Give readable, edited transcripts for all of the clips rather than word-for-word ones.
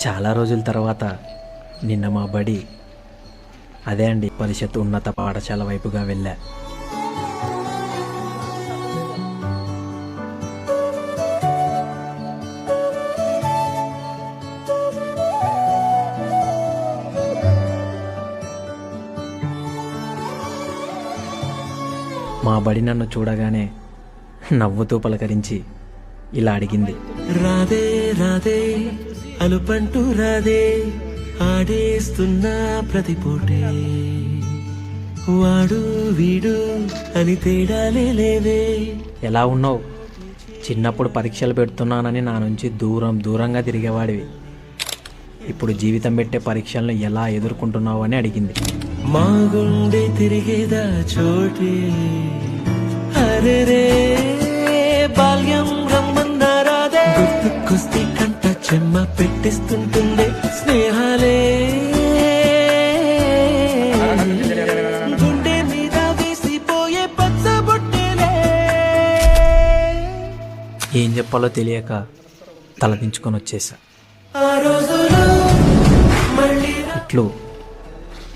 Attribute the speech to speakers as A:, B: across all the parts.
A: చాలా రోజుల తర్వాత నిన్న మా బడి అదే అండి పరిషత్ ఉన్నత పాఠశాల వైపుగా వెళ్ళా. మా బడి నన్ను చూడగానే నవ్వుతూ పలకరించి ఇలా అడిగింది,
B: రాదే రాదే అలుపంటూ రాదే ఆడేస్తున్నా ప్రతిపోటే వాడు వీడు అని తేడాలే లేవే.
A: ఎలా ఉన్నావు? చిన్నప్పుడు పరీక్షలు పెడుతున్నానని నా నుంచి దూరం దూరంగా తిరిగేవాడివి. ఇప్పుడు జీవితం పెట్టే పరీక్షలను ఎలా ఎదుర్కొంటున్నావు అని అడిగింది.
B: మా గుండె తిరిగేదా చోటే అరే రే బాల్యం రమ్మన్నారాదే గుర్తుకొస్తే కంట చెమ్మ పెట్టిస్తుంటుండే స్నేహాలే గుండె మీద వేసిపోయే పచ్చబొట్టేలే.
A: ఏం చెప్పాలో తెలియక తలదించుకొని వచ్చేసా.
B: ఆ రోజులు మళ్ళీ
A: ఇట్లు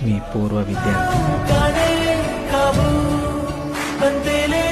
A: మీ పూర్వ విద్యార్థి.
B: కానే కావు అంతేలే.